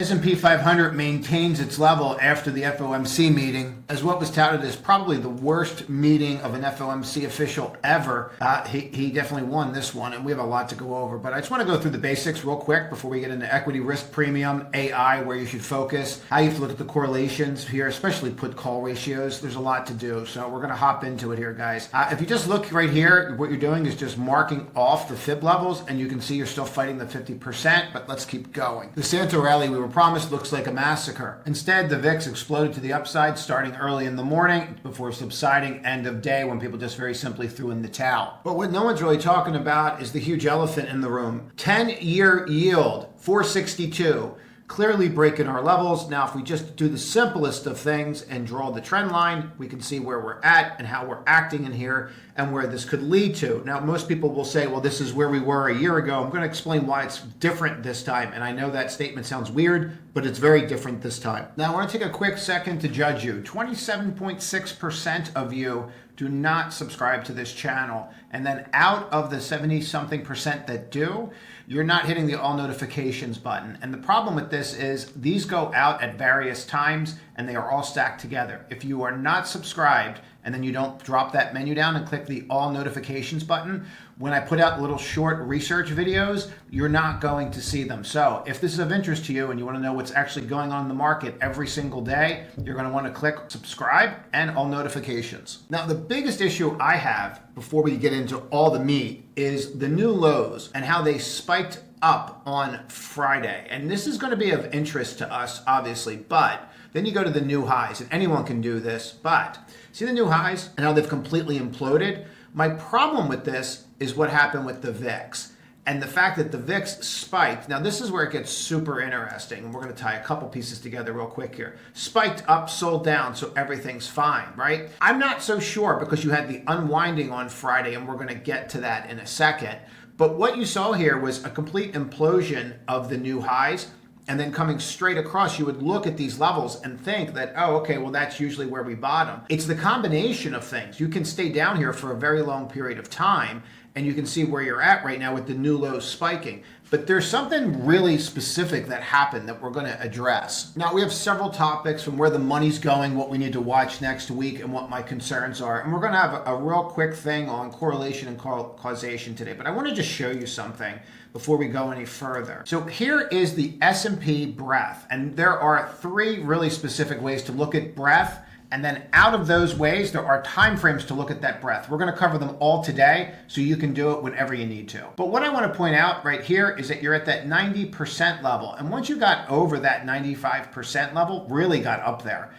S&P 500 maintains its level after the FOMC meeting, as what was touted as probably the worst meeting of an FOMC official ever. He definitely won this one, and we have a lot to go over. But I just want to go through the basics real quick before we get into equity risk premium, AI, where you should focus, how you have to look at the correlations here, especially put call ratios. There's a lot to do, so we're going to hop into it here, guys. If you just look right here, what you're doing is just marking off the fib levels, and you can see you're still fighting the 50%, but let's keep going. The Santa rally we were promised looks like a massacre. Instead, the VIX exploded to the upside starting early in the morning before subsiding end of day when people just very simply threw in the towel. But what no one's really talking about is the huge elephant in the room. 10-year yield, 462. Clearly breaking our levels. Now, if we just do the simplest of things and draw the trend line, we can see where we're at and how we're acting in here and where this could lead to. Now, most people will say, well, this is where we were a year ago. I'm going to explain why it's different this time. And I know that statement sounds weird, but it's very different this time. Now, I want to take a quick second to judge you. 27.6% of you do not subscribe to this channel. And then out of the 70-something% that do, you're not hitting the all notifications button. And the problem with this is these go out at various times and they are all stacked together. If you are not subscribed and then you don't drop that menu down and click the all notifications button, when I put out little short research videos, you're not going to see them. So if this is of interest to you and you want to know what's actually going on in the market every single day, you're going to want to click subscribe and all notifications. Now, the biggest issue I have before we get into all the meat is the new lows and how they spiked up on Friday. And this is going to be of interest to us, obviously, but then you go to the new highs, and anyone can do this, but see the new highs and how they've completely imploded? My problem with this is what happened with the VIX and the fact that the VIX spiked. Now, this is where it gets super interesting, and we're going to tie a couple pieces together real quick here. Spiked up, sold down, so everything's fine, right? I'm not so sure because you had the unwinding on Friday, and we're going to get to that in a second. But what you saw here was a complete implosion of the new highs. And then coming straight across, you would look at these levels and think that, oh, okay, well, that's usually where we bottom. It's the combination of things. You can stay down here for a very long period of time, and you can see where you're at right now with the new lows spiking. But there's something really specific that happened that we're going to address. Now, we have several topics from where the money's going, what we need to watch next week, and what my concerns are. And we're going to have a real quick thing on correlation and causation today. But I want to just show you something before we go any further. So here is the S&P breadth. And there are three really specific ways to look at breadth. And then out of those ways, there are time frames to look at that breadth. We're going to cover them all today, so you can do it whenever you need to. But what I want to point out right here is that you're at that 90% level. And once you got over that 95% level, really got up there,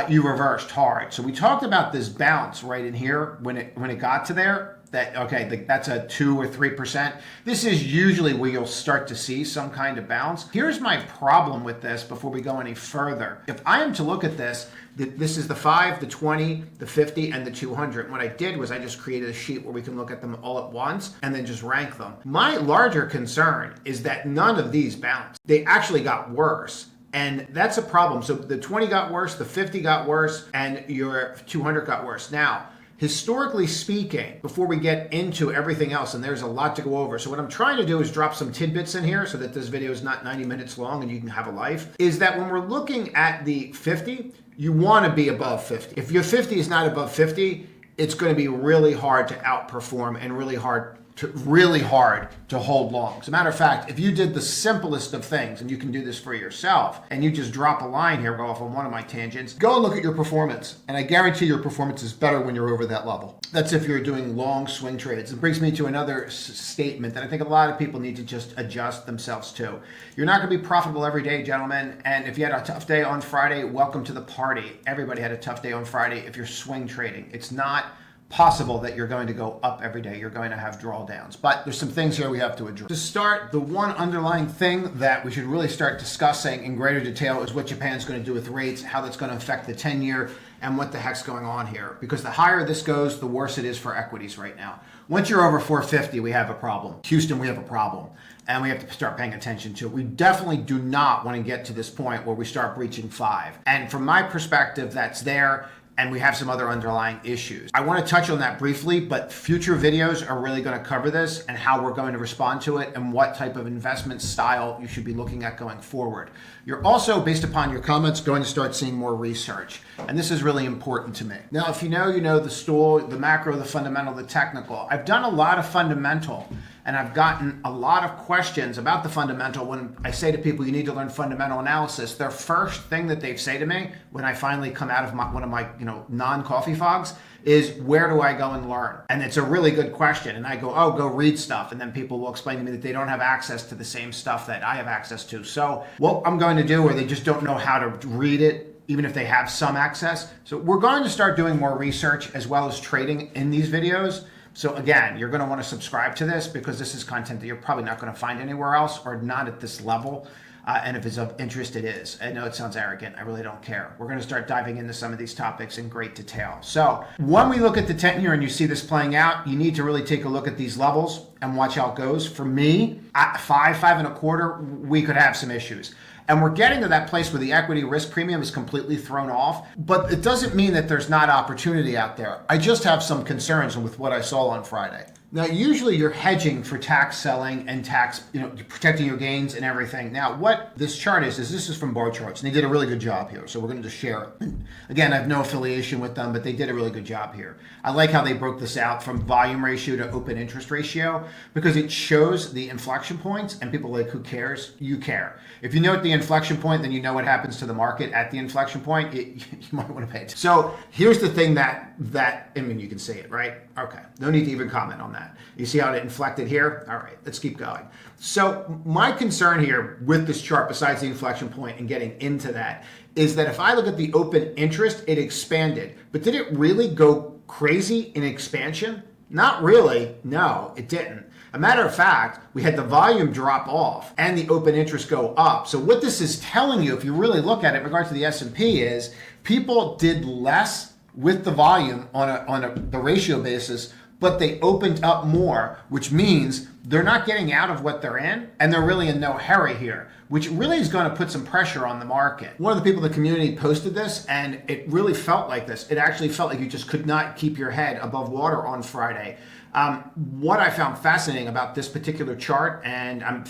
you reversed hard. So we talked about this bounce right in here when it got to there. That, okay, that's a 2 or 3%. This is usually where you'll start to see some kind of bounce. Here's my problem with this before we go any further. If I am to look at this, this is the 5, the 20, the 50, and the 200. What I did was I just created a sheet where we can look at them all at once and then just rank them. My larger concern is that none of these bounced. They actually got worse. And that's a problem. So the 20 got worse, the 50 got worse, and your 200 got worse. Now, historically speaking, before we get into everything else, and there's a lot to go over. So what I'm trying to do is drop some tidbits in here so that this video is not 90 minutes long and you can have a life, is that when we're looking at the 50, you want to be above 50. If your 50 is not above 50, it's going to be really hard to outperform and really hard to hold long. As a matter of fact, if you did the simplest of things, and you can do this for yourself, and you just drop a line here, go off on one of my tangents, go and look at your performance. And I guarantee your performance is better when you're over that level. That's if you're doing long swing trades. It brings me to another statement that I think a lot of people need to just adjust themselves to. You're not going to be profitable every day, gentlemen. And if you had a tough day on Friday, welcome to the party. Everybody had a tough day on Friday if you're swing trading. It's not possible that you're going to go up every day. You're going to have drawdowns. But there's some things here we have to address. To start, the one underlying thing that we should really start discussing in greater detail is what Japan's going to do with rates, how that's going to affect the 10-year, and what the heck's going on here. Because the higher this goes, the worse it is for equities right now. Once you're over 450, we have a problem. Houston, we have a problem. And we have to start paying attention to it. We definitely do not want to get to this point where we start breaching 5. And from my perspective, that's there. and we have some other underlying issues. I want to touch on that briefly, but future videos are really going to cover this and how we're going to respond to it and what type of investment style you should be looking at going forward. You're also, based upon your comments, going to start seeing more research. And this is really important to me. Now, if you know the stool, the macro, the fundamental, the technical. I've done a lot of fundamental, and I've gotten a lot of questions about the fundamental. When I say to people, you need to learn fundamental analysis, their first thing that they say to me when I finally come out of one of my non-coffee fogs is, where do I go and learn? And it's a really good question. And I go, oh, go read stuff. And then people will explain to me that they don't have access to the same stuff that I have access to. So what I'm going to do, or they just don't know how to read it, even if they have some access. So we're going to start doing more research as well as trading in these videos. So again, you're going to want to subscribe to this because this is content that you're probably not going to find anywhere else, or not at this level. And if it's of interest, it is. I know it sounds arrogant. I really don't care. We're going to start diving into some of these topics in great detail. So when we look at the 10-year and you see this playing out, you need to really take a look at these levels and watch how it goes. For me, at 5.25, we could have some issues. And we're getting to that place where the equity risk premium is completely thrown off. But it doesn't mean that there's not opportunity out there. I just have some concerns with what I saw on Friday. Now, usually you're hedging for tax selling and tax, protecting your gains and everything. Now, what this chart is this is from Bar Charts, and they did a really good job here. So we're going to just share it. Again, I have no affiliation with them, but they did a really good job here. I like how they broke this out from volume ratio to open interest ratio, because it shows the inflection points, and people are like, who cares? You care. If you know at the inflection point, then you know what happens to the market at the inflection point. You might want to pay attention. So here's the thing that you can see it, right? Okay, no need to even comment on that. You see how it inflected here? All right, let's keep going. So my concern here with this chart, besides the inflection point and getting into that, is that if I look at the open interest, it expanded. But did it really go crazy in expansion? Not really. No, it didn't. A matter of fact, we had the volume drop off and the open interest go up. So what this is telling you, if you really look at it in regard to the S&P, is people did less with the volume on the ratio basis, but they opened up more, which means they're not getting out of what they're in, and they're really in no hurry here, which really is going to put some pressure on the market. One of the people in the community posted this, and it really felt like this. It actually felt like you just could not keep your head above water on Friday. What I found fascinating about this particular chart, and I'm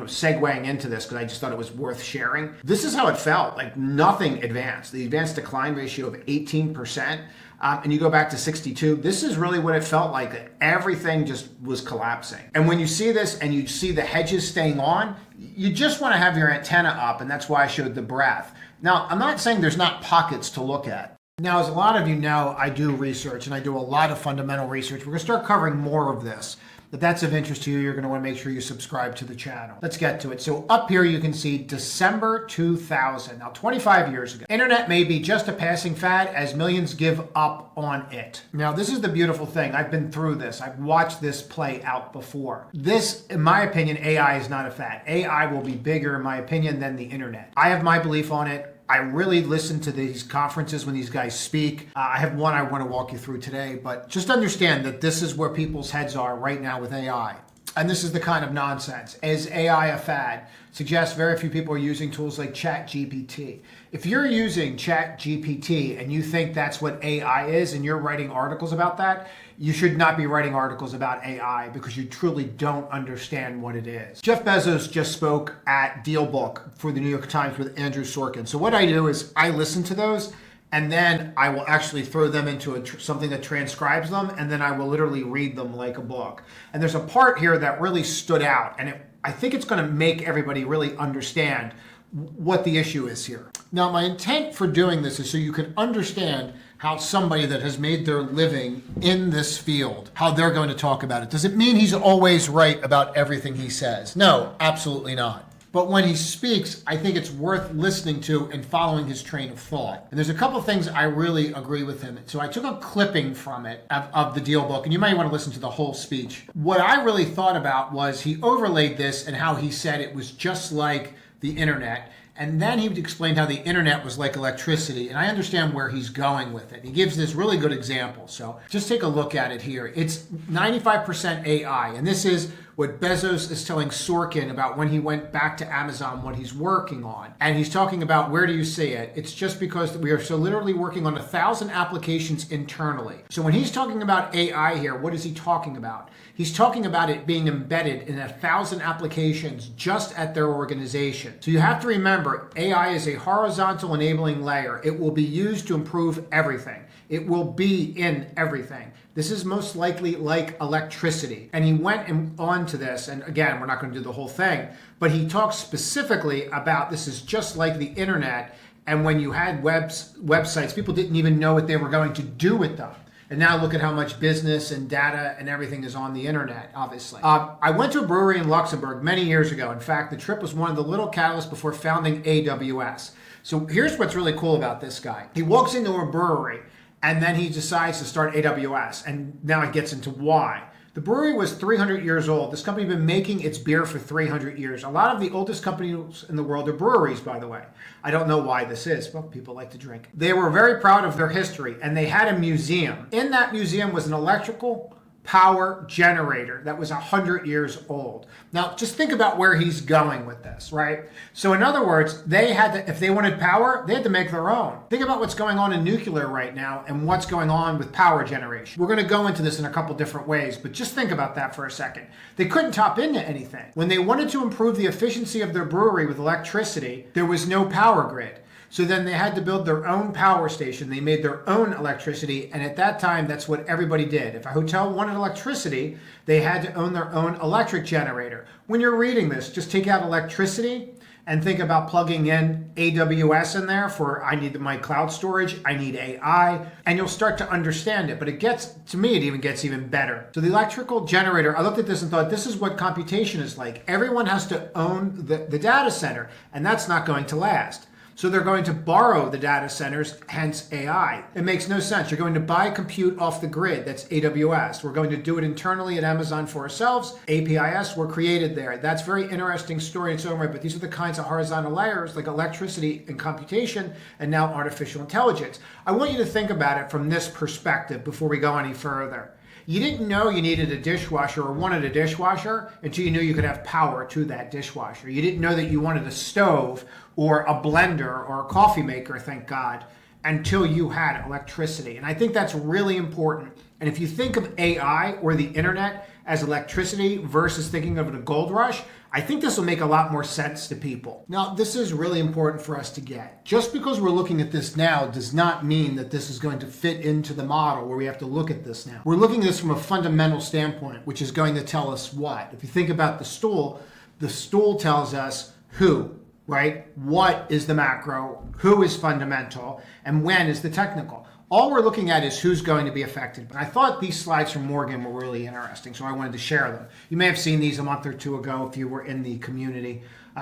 segueing into this because I just thought it was worth sharing. This is how it felt, like nothing advanced. The advanced decline ratio of 18%, and you go back to 62. This is really what it felt like. Everything just was collapsing. And when you see this and you see the hedges staying on, you just want to have your antenna up, and that's why I showed the breadth. Now, I'm not saying there's not pockets to look at. Now, as a lot of you know, I do research, and I do a lot of fundamental research. We're going to start covering more of this. If that's of interest to you, you're going to want to make sure you subscribe to the channel. Let's get to it. So up here, you can see December 2000. Now, 25 years ago. Internet may be just a passing fad as millions give up on it. Now, this is the beautiful thing. I've been through this. I've watched this play out before. This, in my opinion, AI is not a fad. AI will be bigger, in my opinion, than the internet. I have my belief on it. I really listen to these conferences when these guys speak. I have one I want to walk you through today, but just understand that this is where people's heads are right now with AI. And this is the kind of nonsense. Is AI a fad? Suggests very few people are using tools like ChatGPT. If you're using ChatGPT and you think that's what AI is and you're writing articles about that, you should not be writing articles about AI because you truly don't understand what it is. Jeff Bezos just spoke at Deal Book for the New York Times with Andrew Sorkin. So what I do is I listen to those, and then I will actually throw them into something that transcribes them, and then I will literally read them like a book. And there's a part here that really stood out, and I think it's going to make everybody really understand what the issue is here. Now, my intent for doing this is so you can understand how somebody that has made their living in this field, how they're going to talk about it. Does it mean he's always right about everything he says? No, absolutely not. But when he speaks, I think it's worth listening to and following his train of thought. And there's a couple of things I really agree with him. So I took a clipping from it, of the Deal Book, and you might want to listen to the whole speech. What I really thought about was he overlaid this and how he said it was just like the internet. And then he explained how the internet was like electricity. And I understand where he's going with it. He gives this really good example. So just take a look at it here. It's 95% AI. And this is what Bezos is telling Sorkin about when he went back to Amazon, what he's working on. And he's talking about, where do you see it? It's just because we are so literally working on 1,000 applications internally. So when he's talking about AI here, what is he talking about? He's talking about it being embedded in 1,000 applications just at their organization. So you have to remember, AI is a horizontal enabling layer. It will be used to improve everything. It will be in everything. This is most likely like electricity. And he went on to this, and again, we're not going to do the whole thing, but he talks specifically about this is just like the internet. And when you had websites, people didn't even know what they were going to do with them. And now look at how much business and data and everything is on the internet, obviously. I went to a brewery in Luxembourg many years ago. In fact, the trip was one of the little catalysts before founding AWS. So here's what's really cool about this guy. He walks into a brewery and then he decides to start AWS. And now he gets into why. The brewery was 300 years old. This company had been making its beer for 300 years. A lot of the oldest companies in the world are breweries, by the way. I don't know why this is, but people like to drink. They were very proud of their history, and they had a museum. In that museum was an electrical power generator that was 100 years old. Now, just think about where he's going with this, right? So in other words, they had to, if they wanted power, they had to make their own. Think about what's going on in nuclear right now and what's going on with power generation. We're going to go into this in a couple different ways, but just think about that for a second. They couldn't tap into anything. When they wanted to improve the efficiency of their brewery with electricity, there was no power grid. So then they had to build their own power station. They made their own electricity. And at that time, that's what everybody did. If a hotel wanted electricity, they had to own their own electric generator. When you're reading this, just take out electricity and think about plugging in AWS in there for, I need my cloud storage, I need AI, and you'll start to understand it. But it gets, to me, it even gets even better. So the electrical generator, I looked at this and thought, this is what computation is like. Everyone has to own the data center, and that's not going to last. So they're going to borrow the data centers, hence AI. It makes no sense. You're going to buy compute off the grid. That's AWS. We're going to do it internally at Amazon for ourselves. APIs were created there. That's a very interesting story in its own right, but these are the kinds of horizontal layers like electricity and computation and now artificial intelligence. I want you to think about it from this perspective before we go any further. You didn't know you needed a dishwasher or wanted a dishwasher until you knew you could have power to that dishwasher. You didn't know that you wanted a stove or a blender or a coffee maker, thank God, until you had electricity. And I think that's really important. And if you think of AI or the internet as electricity versus thinking of it a gold rush, I think this will make a lot more sense to people. Now, this is really important for us to get. Just because we're looking at this now does not mean that this is going to fit into the model where we have to look at this now. We're looking at this from a fundamental standpoint, which is going to tell us what? If you think about the stool tells us who, right? What is the macro, who is fundamental, and when is the technical. All we're looking at is who's going to be affected. But I thought these slides from Morgan were really interesting, so I wanted to share them. You may have seen these a month or two ago if you were in the community.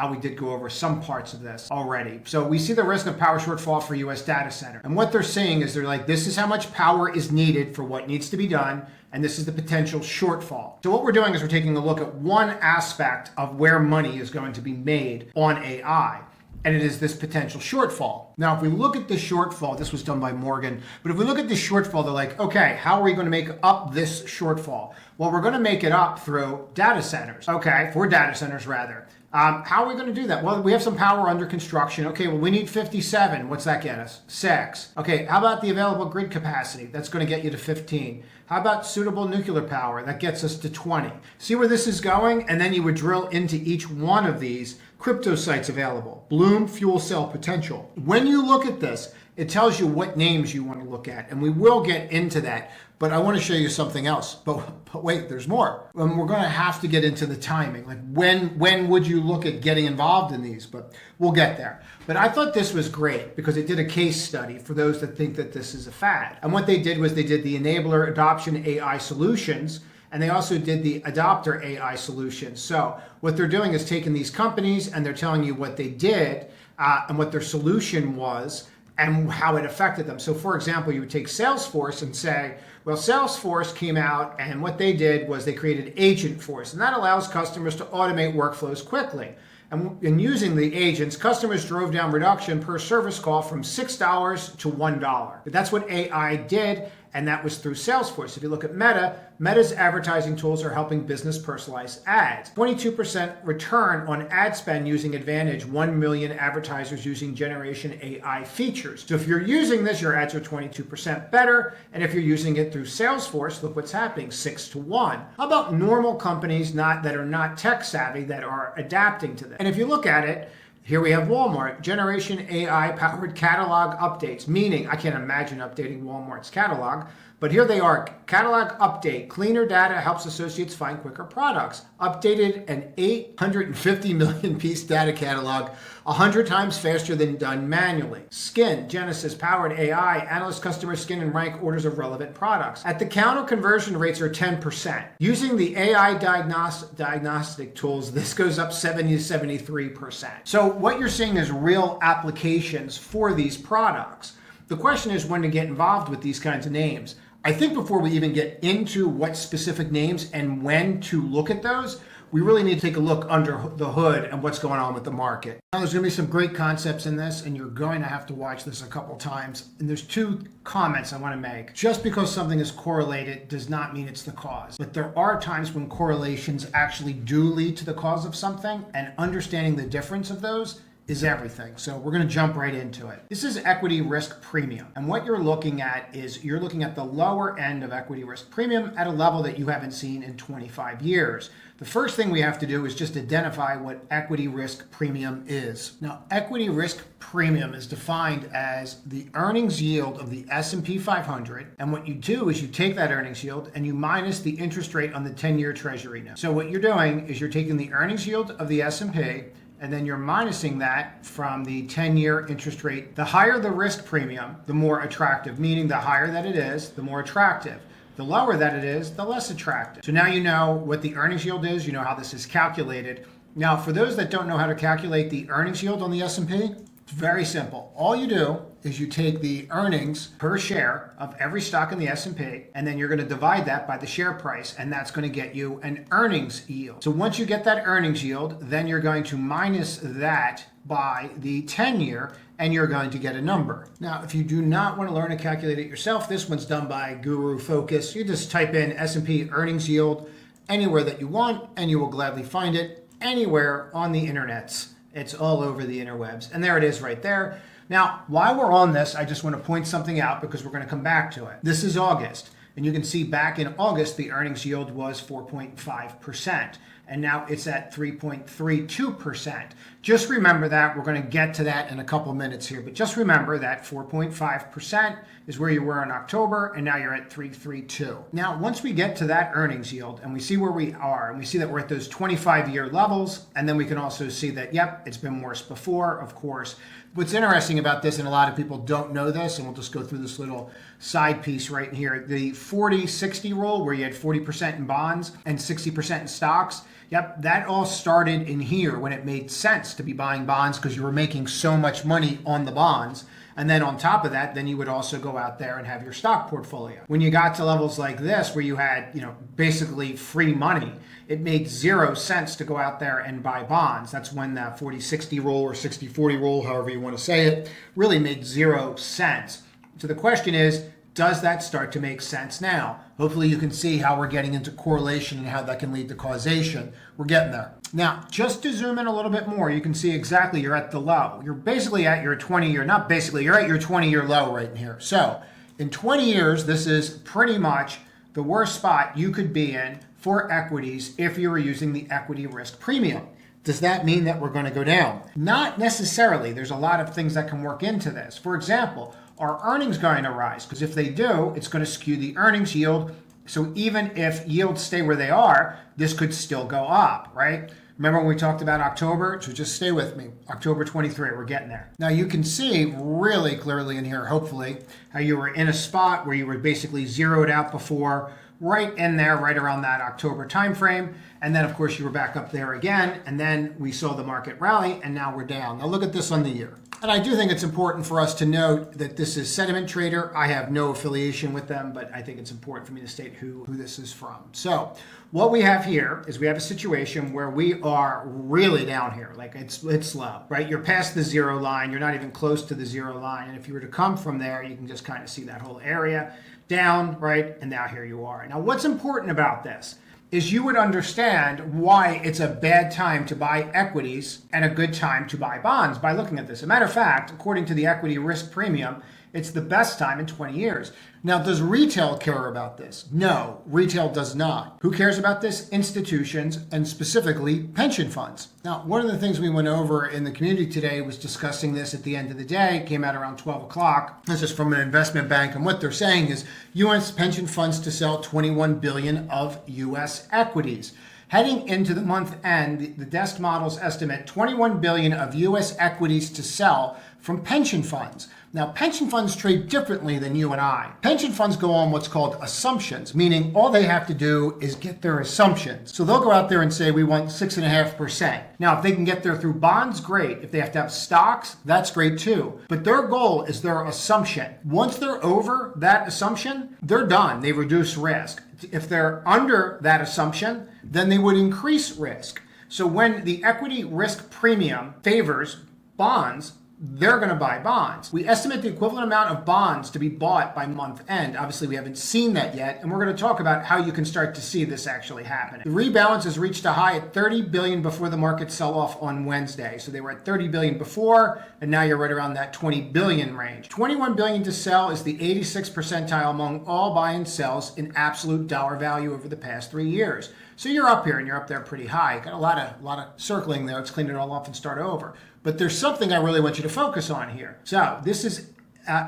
We did go over some parts of this already. So we see the risk of power shortfall for U.S. data center. And what they're saying is they're like, this is how much power is needed for what needs to be done, and this is the potential shortfall. So what we're doing is we're taking a look at one aspect of where money is going to be made on AI. And it is this potential shortfall. Now, if we look at the shortfall, this was done by Morgan, but if we look at the shortfall, they're like, okay, how are we going to make up this shortfall? Well, we're going to make it up through data centers. Okay, for data centers rather. How are we going to do that? Well, we have some power under construction. Okay, well, we need 57. What's that get us? 6. Okay, how about the available grid capacity? That's going to get you to 15. How about suitable nuclear power? That gets us to 20. See where this is going? And then you would drill into each one of these crypto sites available. Bloom fuel cell potential. When you look at this, it tells you what names you want to look at, and we will get into that. But I want to show you something else. But wait, there's more. We're going to have to get into the timing. Like when would you look at getting involved in these? But we'll get there. But I thought this was great because it did a case study for those that think that this is a fad. And what they did was they did the Enabler Adoption AI Solutions, and they also did the Adopter AI Solutions. So what they're doing is taking these companies and they're telling you what they did and what their solution was and how it affected them. So for example, you would take Salesforce and say, well, Salesforce came out and what they did was they created Agentforce, and that allows customers to automate workflows quickly. And in using the agents, customers drove down reduction per service call from $6 to $1. That's what AI did, and that was through Salesforce. If you look at Meta's advertising tools are helping business personalize ads. 22% return on ad spend using Advantage, 1 million advertisers using generation AI features. So if you're using this, your ads are 22% better, and if you're using it through Salesforce, look what's happening, 6 to 1. How about normal companies that are not tech savvy that are adapting to this? And if you look at it, here we have Walmart, generation AI powered catalog updates, meaning I can't imagine updating Walmart's catalog, but here they are, catalog update, cleaner data helps associates find quicker products, updated an 850 million piece data catalog, 100 times faster than done manually. Skin, Genesis powered AI, analyze customer skin and rank orders of relevant products. At the counter, conversion rates are 10%. Using the AI diagnostic tools, this goes up 70 to 73%. So what you're seeing is real applications for these products. The question is when to get involved with these kinds of names. I think before we even get into what specific names and when to look at those, we really need to take a look under the hood and what's going on with the market. Now, there's going to be some great concepts in this, and you're going to have to watch this a couple times. And there's two comments I want to make. Just because something is correlated does not mean it's the cause. But there are times when correlations actually do lead to the cause of something, and understanding the difference of those is everything. So we're going to jump right into it. This is equity risk premium. And what you're looking at is you're looking at the lower end of equity risk premium at a level that you haven't seen in 25 years. The first thing we have to do is just identify what equity risk premium is. Now, equity risk premium is defined as the earnings yield of the S&P 500. And what you do is you take that earnings yield and you minus the interest rate on the 10-year Treasury note. So what you're doing is you're taking the earnings yield of the S&P and then you're minusing that from the 10-year interest rate. The higher the risk premium, the more attractive, meaning the higher that it is, the more attractive. The lower that it is, the less attractive. So now you know what the earnings yield is, you know how this is calculated. Now, for those that don't know how to calculate the earnings yield on the S&P, it's very simple. All you do is you take the earnings per share of every stock in the S&P, and then you're going to divide that by the share price, and that's going to get you an earnings yield. So once you get that earnings yield, then you're going to minus that by the 10-year, and you're going to get a number. Now, if you do not want to learn to calculate it yourself, this one's done by Guru Focus. You just type in S&P earnings yield anywhere that you want, and you will gladly find it anywhere on the internets. It's all over the interwebs, and there it is right there. Now, while we're on this, I just want to point something out because we're going to come back to it. This is August, and you can see back in August, the earnings yield was 4.5%, and now it's at 3.32%. Just remember that. We're going to get to that in a couple minutes here, but just remember that 4.5% is where you were in October, and now you're at 3.32. Now, once we get to that earnings yield, and we see where we are, and we see that we're at those 25-year levels, and then we can also see that, yep, it's been worse before, of course. What's interesting about this, and a lot of people don't know this, and we'll just go through this little side piece right here, the 40-60 rule, where you had 40% in bonds and 60% in stocks. Yep, that all started in here when it made sense to be buying bonds because you were making so much money on the bonds. And then on top of that, then you would also go out there and have your stock portfolio. When you got to levels like this, where you had, basically free money, it made 0 sense to go out there and buy bonds. That's when that 40-60 rule or 60-40 rule, however you want to say it, really made 0 sense. So the question is, does that start to make sense now? Hopefully you can see how we're getting into correlation and how that can lead to causation. We're getting there. Now, just to zoom in a little bit more, you can see exactly you're at the low. You're basically at your 20-year, not basically, you're at your 20-year low right in here. So in 20 years, this is pretty much the worst spot you could be in for equities if you were using the equity risk premium. Does that mean that we're going to go down? Not necessarily. There's a lot of things that can work into this. For example, are earnings going to rise? Because if they do, it's going to skew the earnings yield. So even if yields stay where they are, this could still go up, right? Remember when we talked about October? So just stay with me. October 23, we're getting there. Now you can see really clearly in here, hopefully, how you were in a spot where you were basically zeroed out before, right in there, right around that October timeframe. And then, of course, you were back up there again. And then we saw the market rally, and now we're down. Now look at this on the year. And I do think it's important for us to note that this is Sentiment Trader. I have no affiliation with them, but I think it's important for me to state who this is from. So what we have here is we have a situation where we are really down here. Like it's low, right? You're past the zero line. You're not even close to the zero line. And if you were to come from there, you can just kind of see that whole area down, right? And now here you are. Now what's important about this is you would understand why it's a bad time to buy equities and a good time to buy bonds by looking at this. As a matter of fact, according to the equity risk premium, it's the best time in 20 years. Now, does retail care about this? No, retail does not. Who cares about this? Institutions, and specifically pension funds. Now, one of the things we went over in the community today was discussing this at the end of the day. It came out around 12 o'clock. This is from an investment bank, and what they're saying is U.S. pension funds to sell 21 billion of U.S. equities. Heading into the month end, the desk models estimate 21 billion of U.S. equities to sell from pension funds. Now, pension funds trade differently than you and I. Pension funds go on what's called assumptions, meaning all they have to do is get their assumptions. So they'll go out there and say, we want 6.5%. Now, if they can get there through bonds, great. If they have to have stocks, that's great too. But their goal is their assumption. Once they're over that assumption, they're done. They reduce risk. If they're under that assumption, then they would increase risk. So when the equity risk premium favors bonds, they're going to buy bonds. We estimate the equivalent amount of bonds to be bought by month end. Obviously, we haven't seen that yet, and we're going to talk about how you can start to see this actually happen. The rebalance has reached a high at 30 billion before the market sell-off on Wednesday. So they were at 30 billion before, and now you're right around that 20 billion range. 21 billion to sell is the 86th percentile among all buy and sells in absolute dollar value over the past 3 years. So you're up here, and you're up there pretty high. Got a lot of circling there. Let's clean it all up and start over. But there's something I really want you to focus on here. So this is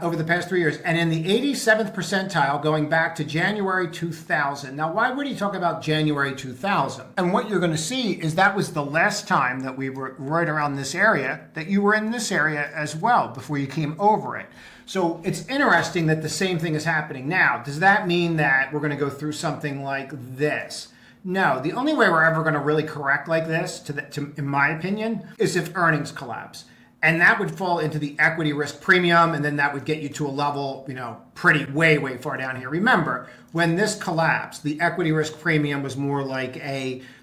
over the past 3 years, and in the 87th percentile going back to January 2000. Now, why would he talk about January 2000? And what you're going to see is that was the last time that we were right around this area, that you were in this area as well before you came over it. So it's interesting that the same thing is happening now. Does that mean that we're going to go through something like this? No, the only way we're ever going to really correct like this, in my opinion, is if earnings collapse. And that would fall into the equity risk premium, and then that would get you to a level, pretty way far down here. Remember, when this collapsed, the equity risk premium was more like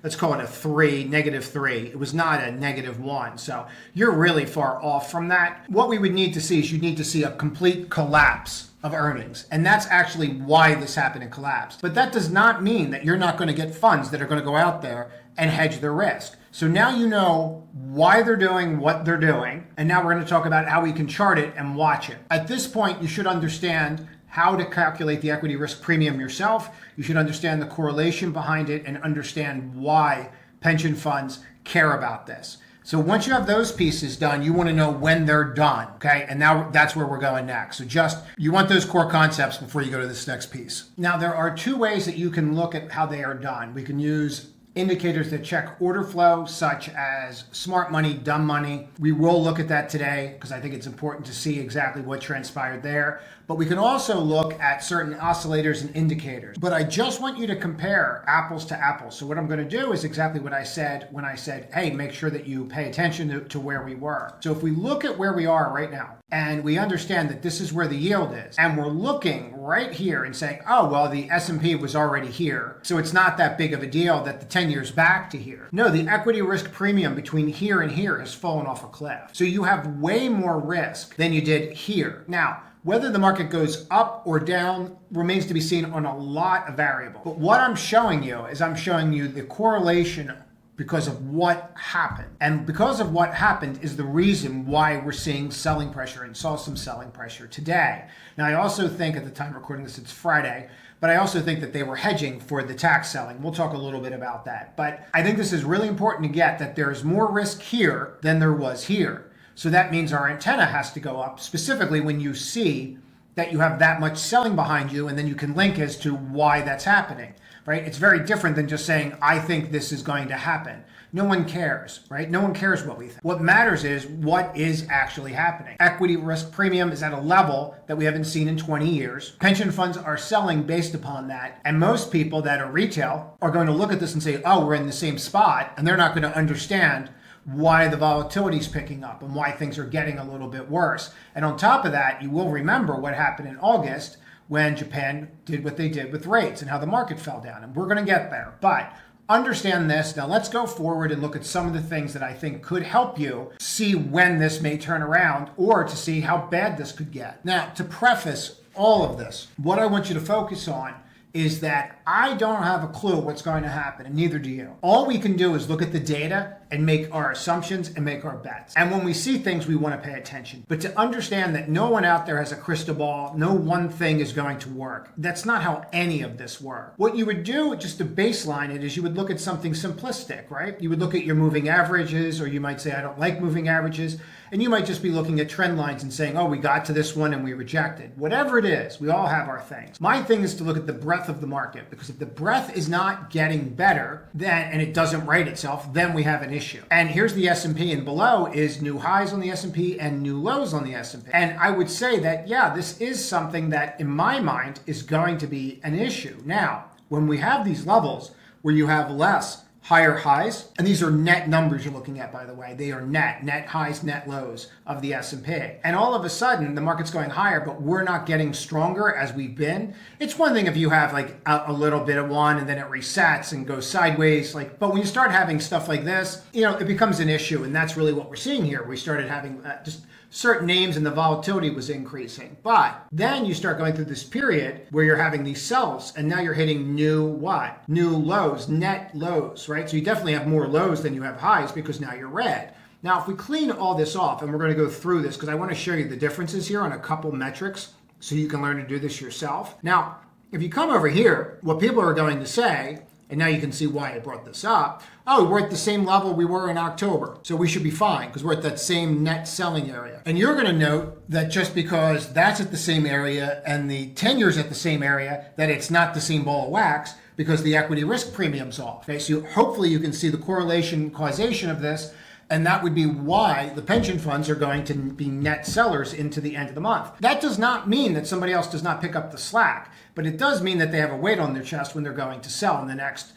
let's call it a -3. It was not a -1. So you're really far off from that. What we would need to see is you'd need to see a complete collapse of earnings. And that's actually why this happened and collapsed. But that does not mean that you're not going to get funds that are going to go out there and hedge their risk. So now you know why they're doing what they're doing. And now we're going to talk about how we can chart it and watch it. At this point, you should understand how to calculate the equity risk premium yourself. You should understand the correlation behind it and understand why pension funds care about this. So once you have those pieces done, you want to know when they're done, okay? And now that's where we're going next. So you want those core concepts before you go to this next piece. Now, there are two ways that you can look at how they are done. We can use indicators that check order flow, such as smart money, dumb money. We will look at that today because I think it's important to see exactly what transpired there. But we can also look at certain oscillators and indicators. But I just want you to compare apples to apples. So what I'm going to do is exactly what I said when I said, hey, make sure that you pay attention to where we were. So if we look at where we are right now, and we understand that this is where the yield is, and we're looking right here and saying, oh, well, the S&P was already here, so it's not that big of a deal that the 10 years back to here. No, the equity risk premium between here and here has fallen off a cliff. So you have way more risk than you did here. Now, whether the market goes up or down remains to be seen on a lot of variables. But what I'm showing you is I'm showing you the correlation because of what happened. And because of what happened is the reason why we're seeing selling pressure and saw some selling pressure today. Now, I also think at the time of recording this, it's Friday, but I also think that they were hedging for the tax selling. We'll talk a little bit about that. But I think this is really important to get that there's more risk here than there was here. So that means our antenna has to go up, specifically when you see that you have that much selling behind you, and then you can link as to why that's happening, right? It's very different than just saying, I think this is going to happen. No one cares, right? No one cares what we think. What matters is what is actually happening. Equity risk premium is at a level that we haven't seen in 20 years. Pension funds are selling based upon that. And most people that are retail are going to look at this and say, oh, we're in the same spot. And they're not going to understand why the volatility is picking up and why things are getting a little bit worse. And on top of that, you will remember what happened in August when Japan did what they did with rates and how the market fell down. And we're going to get there. But understand this. Now let's go forward and look at some of the things that I think could help you see when this may turn around or to see how bad this could get. Now, to preface all of this, what I want you to focus on is that I don't have a clue what's going to happen, and neither do you. All we can do is look at the data and make our assumptions and make our bets. And when we see things, we want to pay attention. But to understand that no one out there has a crystal ball, no one thing is going to work. That's not how any of this works. What you would do, just to baseline it, is you would look at something simplistic, right? You would look at your moving averages, or you might say, I don't like moving averages. And you might just be looking at trend lines and saying, oh, we got to this one and we rejected. Whatever it is, we all have our things. My thing is to look at the breadth of the market, because if the breadth is not getting better, then, and it doesn't right itself, then we have an issue. And here's the S&P, and below is new highs on the S&P and new lows on the S&P. And I would say that, yeah, this is something that in my mind is going to be an issue. Now, when we have these levels where you have less higher highs, and these are net numbers you're looking at, by the way. They are net highs, net lows of the S&P. And all of a sudden, the market's going higher, but we're not getting stronger as we've been. It's one thing if you have like a little bit of one and then it resets and goes sideways, but when you start having stuff like this, it becomes an issue, and that's really what we're seeing here. We started having just certain names and the volatility was increasing. But then you start going through this period where you're having these sells, and now you're hitting new what? New lows, net lows, right? So you definitely have more lows than you have highs because now you're red. Now, if we clean all this off, and we're going to go through this because I want to show you the differences here on a couple metrics so you can learn to do this yourself. Now, if you come over here, what people are going to say, and now you can see why I brought this up. Oh, we're at the same level we were in October, so we should be fine because we're at that same net selling area. And you're going to note that just because that's at the same area and the 10-year's at the same area, that it's not the same ball of wax because the equity risk premium's off. Okay, so hopefully you can see the correlation causation of this, and that would be why the pension funds are going to be net sellers into the end of the month. That does not mean that somebody else does not pick up the slack, but it does mean that they have a weight on their chest when they're going to sell in the next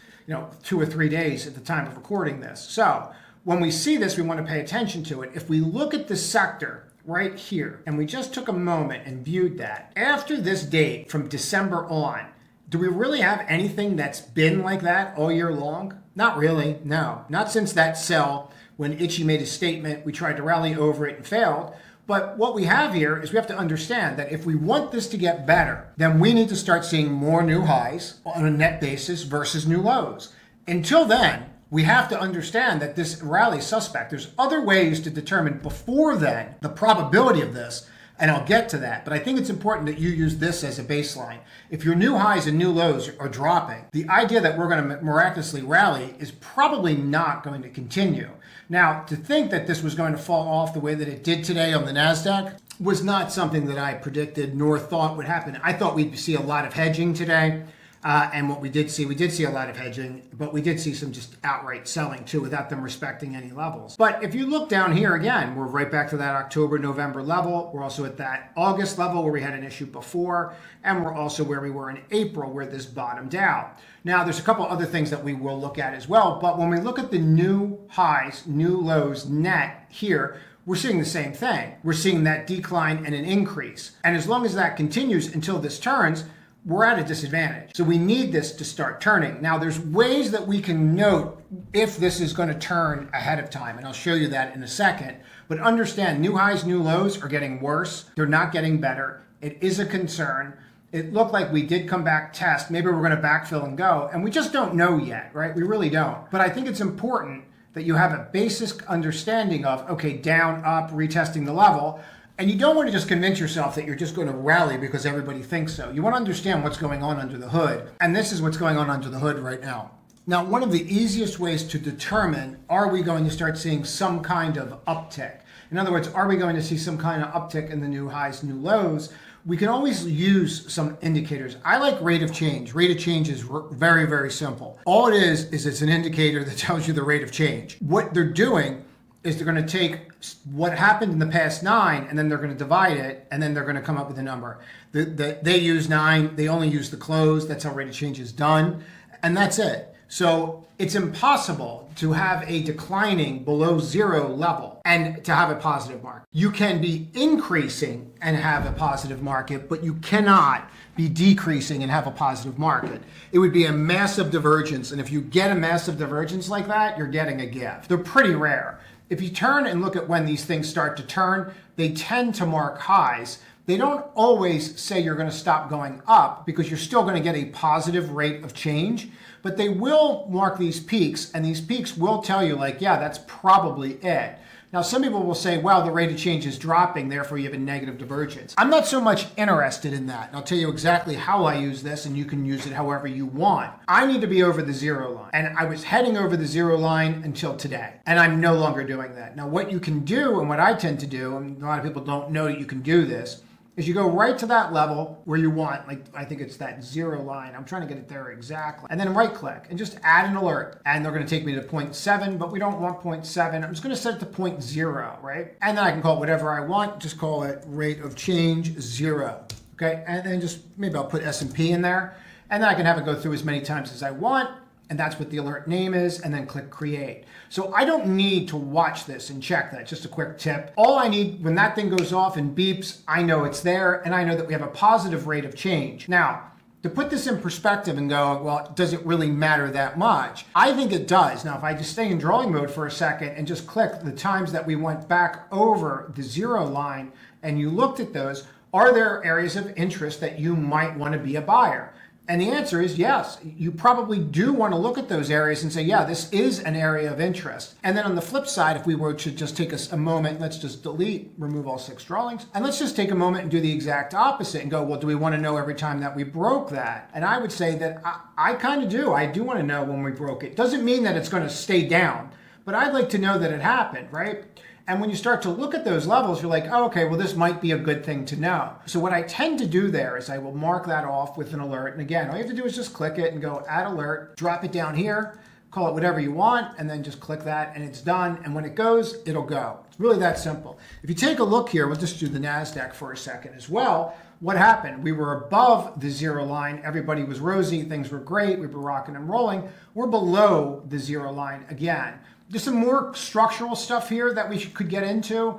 2 or 3 days at the time of recording this. So when we see this, we want to pay attention to it. If we look at the sector right here, and we just took a moment and viewed that, after this date from December on, do we really have anything that's been like that all year long? Not really, no. Not since that sell when Itchy made a statement, we tried to rally over it and failed. But what we have here is we have to understand that if we want this to get better, then we need to start seeing more new highs on a net basis versus new lows. Until then, we have to understand that this rally is suspect. There's other ways to determine before then the probability of this, and I'll get to that. But I think it's important that you use this as a baseline. If your new highs and new lows are dropping, the idea that we're going to miraculously rally is probably not going to continue. Now, to think that this was going to fall off the way that it did today on the NASDAQ was not something that I predicted nor thought would happen. I thought we'd see a lot of hedging today. And what we did see a lot of hedging, but we did see some just outright selling too without them respecting any levels. But if you look down here again, we're right back to that October, November level. We're also at that August level where we had an issue before. And we're also where we were in April where this bottomed out. Now, there's a couple other things that we will look at as well. But when we look at the new highs, new lows net here, we're seeing the same thing. We're seeing that decline and an increase. And as long as that continues until this turns, we're at a disadvantage. So we need this to start turning. Now, there's ways that we can note if this is going to turn ahead of time, and I'll show you that in a second. But understand, new highs, new lows are getting worse. They're not getting better. It is a concern. It looked like we did come back test. Maybe we're going to backfill and go, and we just don't know yet, right? We really don't. But I think it's important that you have a basic understanding of, okay, down, up, retesting the level. And you don't want to just convince yourself that you're just going to rally because everybody thinks so. You want to understand what's going on under the hood. And this is what's going on under the hood right now. Now, one of the easiest ways to determine, are we going to start seeing some kind of uptick? In other words, are we going to see some kind of uptick in the new highs, new lows? We can always use some indicators. I like rate of change. Rate of change is very, very simple. All it is it's an indicator that tells you the rate of change. What they're doing is they're going to take what happened in the past 9 and then they're going to divide it and then they're going to come up with a number. They use 9, they only use the close, that's how rate of change is done, and that's it. So it's impossible to have a declining below zero level and to have a positive market. You can be increasing and have a positive market, but you cannot be decreasing and have a positive market. It would be a massive divergence. And if you get a massive divergence like that, you're getting a gift. They're pretty rare. If you turn and look at when these things start to turn, they tend to mark highs. They don't always say you're going to stop going up because you're still going to get a positive rate of change, but they will mark these peaks, and these peaks will tell you like, yeah, that's probably it. Now, some people will say, well, the rate of change is dropping, therefore you have a negative divergence. I'm not so much interested in that. And I'll tell you exactly how I use this, and you can use it however you want. I need to be over the zero line. And I was heading over the zero line until today. And I'm no longer doing that. Now, what you can do, and what I tend to do, and a lot of people don't know that you can do this, is you go right to that level where you want, like I think it's that zero line. I'm trying to get it there exactly. And then right click and just add an alert. And they're going to take me to 0.7, but we don't want 0.7. I'm just going to set it to 0.0, right? And then I can call it whatever I want. Just call it rate of change 0. Okay. And then just maybe I'll put S&P in there. And then I can have it go through as many times as I want. And that's what the alert name is, and then click create. So I don't need to watch this and check that, just a quick tip. All I need, when that thing goes off and beeps, I know it's there, and I know that we have a positive rate of change. Now, to put this in perspective and go, well, does it really matter that much? I think it does. Now, if I just stay in drawing mode for a second and just click the times that we went back over the zero line, and you looked at those, are there areas of interest that you might want to be a buyer? And the answer is yes. You probably do want to look at those areas and say, yeah, this is an area of interest. And then on the flip side, if we were to just take a moment, let's just remove all 6 drawings, and let's just take a moment and do the exact opposite and go, well, do we want to know every time that we broke that? And I would say that I kind of do. I do want to know when we broke it. Doesn't mean that it's going to stay down, but I'd like to know that it happened, right? And when you start to look at those levels, you're like, oh, okay, well, this might be a good thing to know. So what I tend to do there is I will mark that off with an alert. And again, all you have to do is just click it and go add alert, drop it down here, call it whatever you want, and then just click that and it's done. And when it goes, it'll go. It's really that simple. If you take a look here, we'll just do the NASDAQ for a second as well. What happened? We were above the zero line. Everybody was rosy. Things were great. We were rocking and rolling. We're below the zero line again. There's some more structural stuff here that we could get into.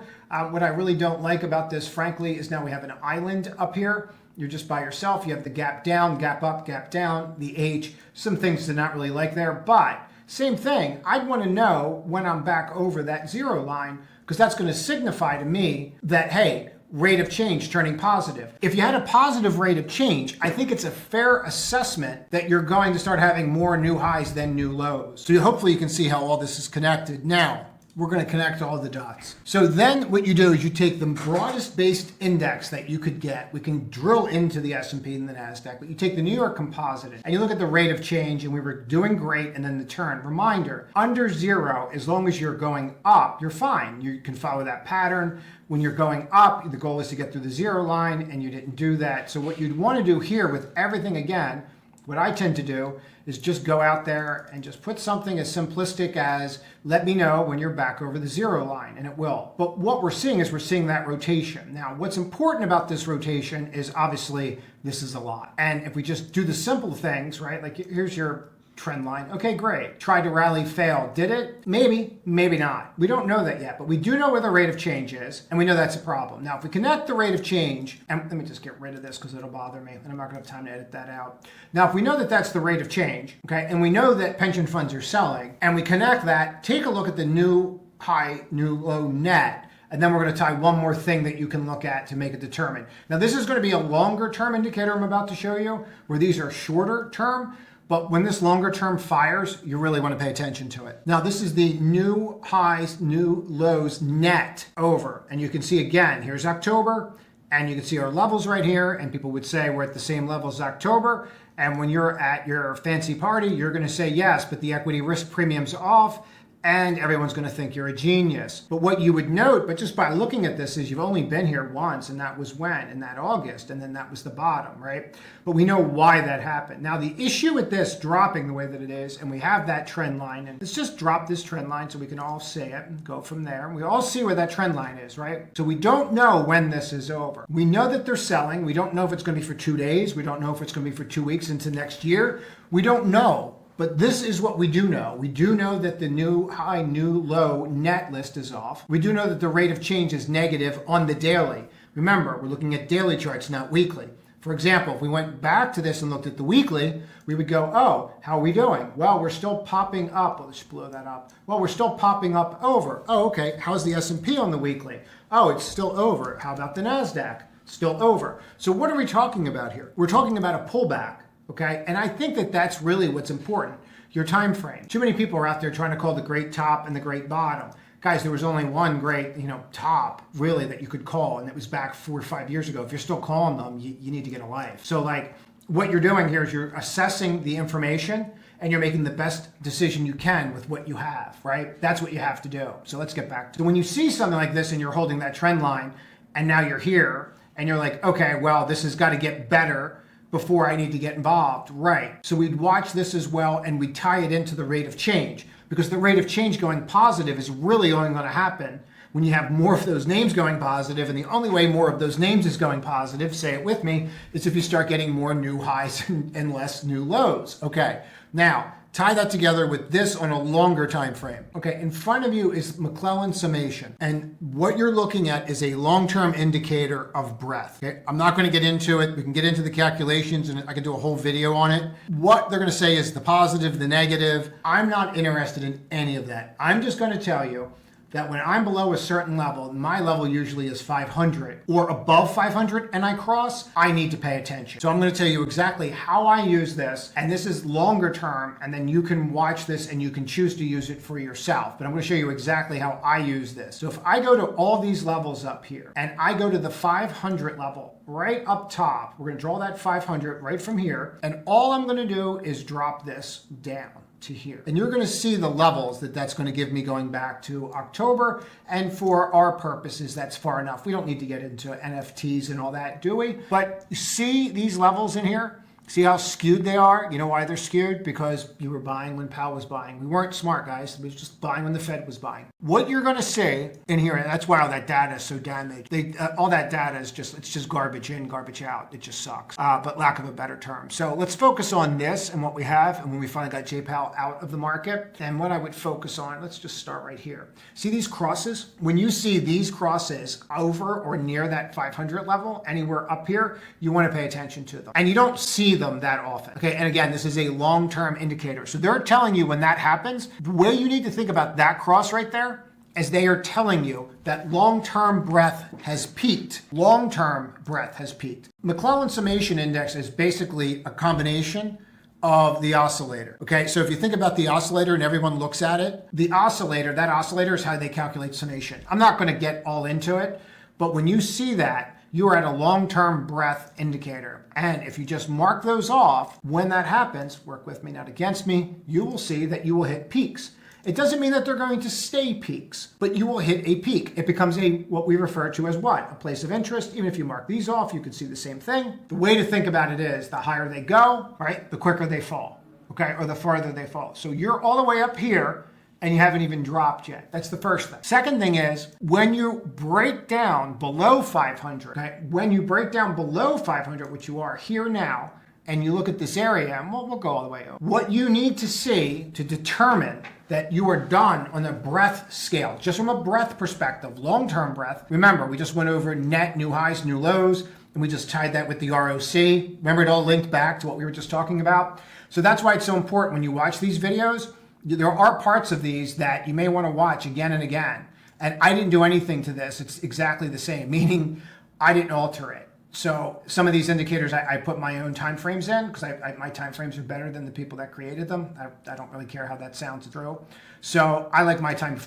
What I really don't like about this, frankly, is now we have an island up here. You're just by yourself. You have the gap down, gap up, gap down, the H. Some things to not really like there. But same thing, I'd want to know when I'm back over that zero line, because that's going to signify to me that, hey, rate of change turning positive. If you had a positive rate of change, I think it's a fair assessment that you're going to start having more new highs than new lows. So hopefully you can see how all this is connected. Now, we're going to connect all the dots. So then what you do is you take the broadest based index that you could get. We can drill into the S&P and the NASDAQ, but you take the New York Composite and you look at the rate of change, and we were doing great, and then the turn. Reminder, under zero, as long as you're going up, you're fine. You can follow that pattern. When you're going up, the goal is to get through the zero line, and you didn't do that. So what you'd want to do here with everything, again, what I tend to do is just go out there and just put something as simplistic as, let me know when you're back over the zero line, and it will. But what we're seeing is we're seeing that rotation. Now, what's important about this rotation is obviously this is a lot. And if we just do the simple things, right, like here's your trend line. Okay, great. Tried to rally, failed. Did it? Maybe, maybe not. We don't know that yet, but we do know where the rate of change is, and we know that's a problem. Now, if we connect the rate of change, and let me just get rid of this because it'll bother me, and I'm not going to have time to edit that out. Now, if we know that that's the rate of change, okay, and we know that pension funds are selling, and we connect that, take a look at the new high, new low net, and then we're going to tie one more thing that you can look at to make it determine. Now, this is going to be a longer term indicator I'm about to show you, where these are shorter term. But when this longer term fires, you really want to pay attention to it. Now, this is the new highs, new lows net over. And you can see again, here's October, and you can see our levels right here. And people would say we're at the same level as October. And when you're at your fancy party, you're going to say yes, but the equity risk premium's off. And everyone's going to think you're a genius. But what you would note, but just by looking at this, is you've only been here once, and that was when? In that August, and then that was the bottom, right? But we know why that happened. Now, the issue with this dropping the way that it is, and we have that trend line, and let's just drop this trend line so we can all see it and go from there. We all see where that trend line is, right? So we don't know when this is over. We know that they're selling. We don't know if it's going to be for 2 days. We don't know if it's going to be for 2 weeks into next year. We don't know. But this is what we do know. We do know that the new high, new low net list is off. We do know that the rate of change is negative on the daily. Remember, we're looking at daily charts, not weekly. For example, if we went back to this and looked at the weekly, we would go, oh, how are we doing? Well, we're still popping up. Let's blow that up. Well, we're still popping up over. Oh, okay. How's the S&P on the weekly? Oh, it's still over. How about the NASDAQ? Still over. So what are we talking about here? We're talking about a pullback, okay? And I think that that's really what's important, your time frame. Too many people are out there trying to call the great top and the great bottom. Guys, there was only one great, top really that you could call, and it was back 4 or 5 years ago. If you're still calling them, you need to get a life. So like what you're doing here is you're assessing the information and you're making the best decision you can with what you have, right? That's what you have to do. So let's get back to when you see something like this and you're holding that trend line and now you're here and you're like, okay, well, this has got to get better before I need to get involved, right? So we'd watch this as well and we tie it into the rate of change, because the rate of change going positive is really only going to happen when you have more of those names going positive, and the only way more of those names is going positive, say it with me, is if you start getting more new highs and less new lows. Okay, now tie that together with this on a longer time frame. Okay, in front of you is McClellan summation, and what you're looking at is a long-term indicator of breadth. Okay, I'm not going to get into it. We can get into the calculations, and I can do a whole video on it. What they're going to say is the positive, the negative. I'm not interested in any of that. I'm just going to tell you that when I'm below a certain level, my level usually is 500 or above 500 and I cross, I need to pay attention. So I'm going to tell you exactly how I use this, and this is longer term, and then you can watch this and you can choose to use it for yourself. But I'm going to show you exactly how I use this. So if I go to all these levels up here and I go to the 500 level right up top, we're going to draw that 500 right from here, and all I'm going to do is drop this down to here. And you're going to see the levels that's going to give me going back to October. And for our purposes, that's far enough. We don't need to get into NFTs and all that, do we? But you see these levels in here? See how skewed they are? You know why they're skewed? Because you were buying when Powell was buying. We weren't smart, guys. We were just buying when the Fed was buying. What you're going to see in here, and that's why all that data is so damaged. All that data is it's just garbage in, garbage out. It just sucks, but lack of a better term. So let's focus on this and what we have, and when we finally got J Powell out of the market, and what I would focus on, let's just start right here. See these crosses? When you see these crosses over or near that 500 level, anywhere up here, you want to pay attention to them. And you don't see them that often. Okay, and again, this is a long-term indicator. So they're telling you when that happens, the way you need to think about that cross right there is they are telling you that long-term breadth has peaked. Long-term breadth has peaked. McClellan Summation Index is basically a combination of the oscillator. Okay, so if you think about the oscillator and everyone looks at it, that oscillator is how they calculate summation. I'm not going to get all into it, but when you see that, you are at a long-term breadth indicator. And if you just mark those off, when that happens, work with me, not against me, you will see that you will hit peaks. It doesn't mean that they're going to stay peaks, but you will hit a peak. It becomes what we refer to as what? A place of interest. Even if you mark these off, you can see the same thing. The way to think about it is the higher they go, right, the quicker they fall, okay, or the farther they fall. So you're all the way up here, and you haven't even dropped yet. That's the first thing. Second thing is, when you break down below 500, okay, when you break down below 500, which you are here now, and you look at this area, and we'll go all the way over. What you need to see to determine that you are done on the breadth scale, just from a breadth perspective, long-term breadth. Remember, we just went over net, new highs, new lows, and we just tied that with the ROC. Remember, it all linked back to what we were just talking about. So that's why it's so important when you watch these videos. There are parts of these that you may want to watch again and again. And I didn't do anything to this. It's exactly the same, meaning I didn't alter it. So some of these indicators, I put my own time frames in because my time frames are better than the people that created them. I don't really care how that sounds true. So I like my time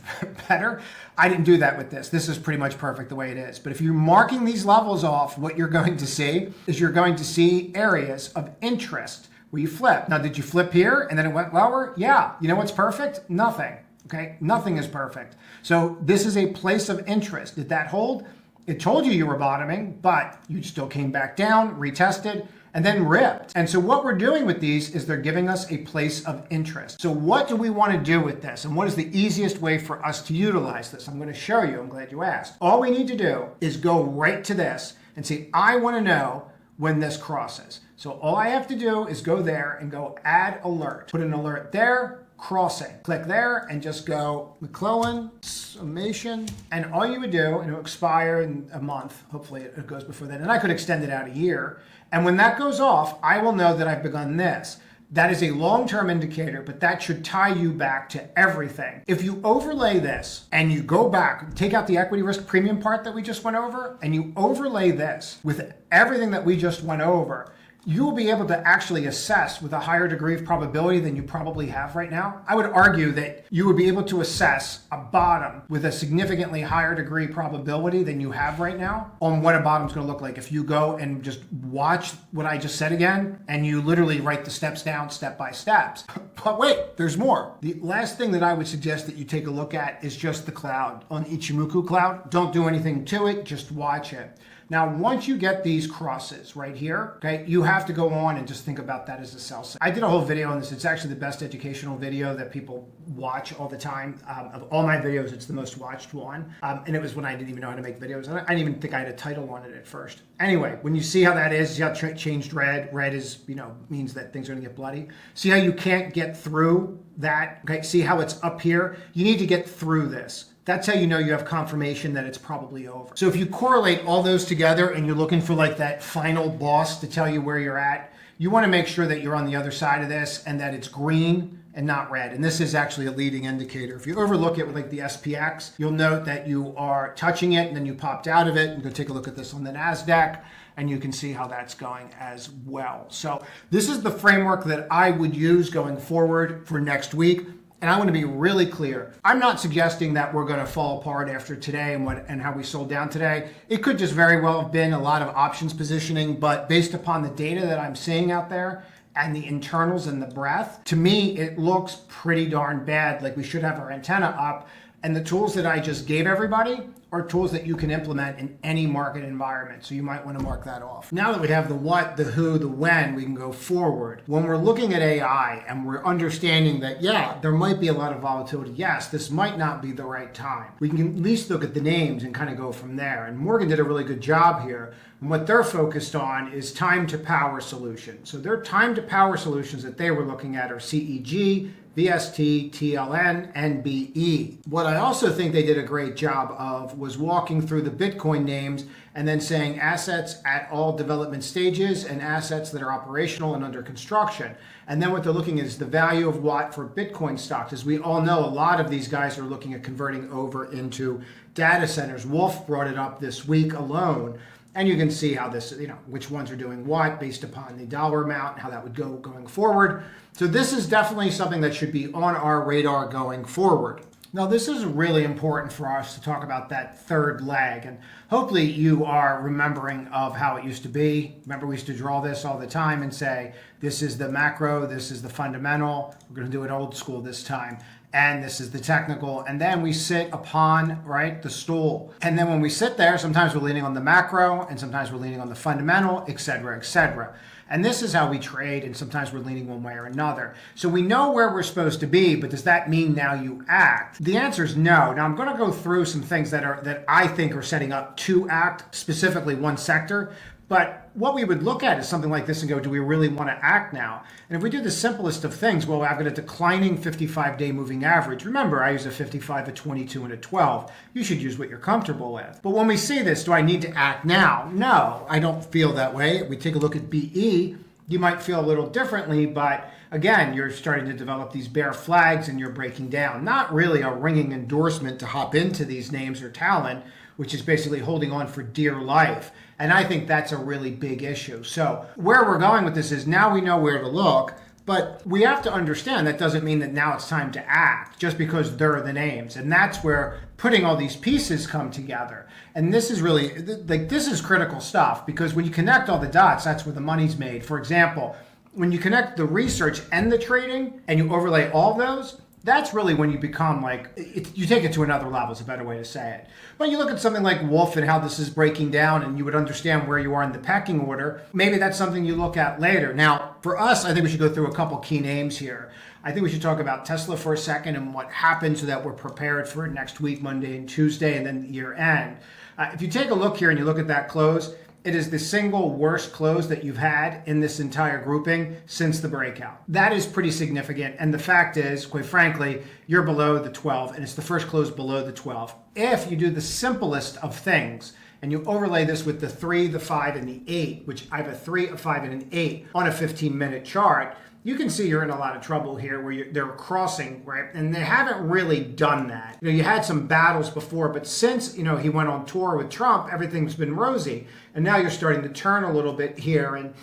better. I didn't do that with this. This is pretty much perfect the way it is. But if you're marking these levels off, what you're going to see is you're going to see areas of interest where you flip. Now, did you flip here and then it went lower? Yeah. You know what's perfect? Nothing. Okay? Nothing is perfect. So this is a place of interest. Did that hold? It told you were bottoming, but you still came back down, retested, and then ripped. And so what we're doing with these is they're giving us a place of interest. So what do we want to do with this? And what is the easiest way for us to utilize this? I'm going to show you. I'm glad you asked. All we need to do is go right to this and say, I want to know when this crosses. So all I have to do is go there and go add alert. Put an alert there, crossing. Click there and just go McClellan summation. And all you would do, and it'll expire in a month. Hopefully it goes before then. And I could extend it out a year. And when that goes off, I will know that I've begun this. That is a long-term indicator, but that should tie you back to everything. If you overlay this and you go back, take out the equity risk premium part that we just went over, and you overlay this with everything that we just went over, you will be able to actually assess with a higher degree of probability than you probably have right now. I would argue that you would be able to assess a bottom with a significantly higher degree probability than you have right now on what a bottom's going to look like if you go and just watch what I just said again and you literally write the steps down step by steps. But wait, there's more. The last thing that I would suggest that you take a look at is just the cloud on Ichimoku cloud. Don't do anything to it, just watch it. Now, once you get these crosses right here, okay, you have to go on and just think about that as a sell sign. I did a whole video on this. It's actually the best educational video that people watch all the time. Of all my videos, it's the most watched one. And it was when I didn't even know how to make videos. I didn't even think I had a title on it at first. Anyway, when you see how that is, see how it changed red. Red is, means that things are gonna get bloody. See how you can't get through that? Okay, see how it's up here? You need to get through this. That's how you know you have confirmation that it's probably over. So if you correlate all those together and you're looking for like that final boss to tell you where you're at, you want to make sure that you're on the other side of this and that it's green and not red. And this is actually a leading indicator. If you overlook it with like the SPX, you'll note that you are touching it and then you popped out of it. And go take a look at this on the NASDAQ and you can see how that's going as well. So this is the framework that I would use going forward for next week. And I want to be really clear. I'm not suggesting that we're going to fall apart after today and how we sold down today. It could just very well have been a lot of options positioning, but based upon the data that I'm seeing out there and the internals and the breadth, to me, it looks pretty darn bad. Like we should have our antenna up. And the tools that I just gave everybody are tools that you can implement in any market environment. So you might want to mark that off. Now that we have the what, the who, the when, we can go forward. When we're looking at AI and we're understanding that, yeah, there might be a lot of volatility. Yes, this might not be the right time. We can at least look at the names and kind of go from there. And Morgan did a really good job here. And what they're focused on is time to power solutions. So their time to power solutions that they were looking at are CEG, VST, TLN, and BE. What I also think they did a great job of was walking through the Bitcoin names and then saying assets at all development stages and assets that are operational and under construction. And then what they're looking at is the value of what for Bitcoin stocks. As we all know, a lot of these guys are looking at converting over into data centers. Wolf brought it up this week alone. And you can see how this, which ones are doing what based upon the dollar amount and how that would go going forward. So this is definitely something that should be on our radar going forward. Now, this is really important for us to talk about that third leg. And hopefully you are remembering of how it used to be. Remember, we used to draw this all the time and say, this is the macro, this is the fundamental. We're going to do it old school this time. And this is the technical. And then we sit upon, right, the stool. And then when we sit there, sometimes we're leaning on the macro and sometimes we're leaning on the fundamental, et cetera, et cetera. And this is how we trade, and sometimes we're leaning one way or another. So we know where we're supposed to be, but does that mean now you act? The answer is no. Now I'm going to go through some things that I think are setting up to act, specifically one sector. But what we would look at is something like this and go, do we really want to act now? And if we do the simplest of things, well, I've got a declining 55-day moving average. Remember, I use a 55, a 22, and a 12. You should use what you're comfortable with. But when we see this, do I need to act now? No, I don't feel that way. If we take a look at BE, you might feel a little differently, but again, you're starting to develop these bear flags and you're breaking down. Not really a ringing endorsement to hop into these names or talent, which is basically holding on for dear life. And I think that's a really big issue. So where we're going with this is now we know where to look, but we have to understand that doesn't mean that now it's time to act just because they're the names. And that's where putting all these pieces come together. And this is really, this is critical stuff, because when you connect all the dots, that's where the money's made. For example, when you connect the research and the trading and you overlay all those, that's really when you become you take it to another level is a better way to say it. But you look at something like Wolf and how this is breaking down and you would understand where you are in the pecking order. Maybe that's something you look at later. Now, for us, I think we should go through a couple key names here. I think we should talk about Tesla for a second and what happened so that we're prepared for it next week, Monday and Tuesday, and then year end. If you take a look here and you look at that close, It is the single worst close that you've had in this entire grouping since the breakout. That is pretty significant. And the fact is, quite frankly, you're below the 12, and it's the first close below the 12. If you do the simplest of things, and you overlay this with the 3, the 5, and the 8, which I have a 3, a 5, and an 8 on a 15-minute chart, you can see you're in a lot of trouble here where they're crossing, right? And they haven't really done that. You had some battles before, but since, he went on tour with Trump, everything's been rosy. And now you're starting to turn a little bit here. And,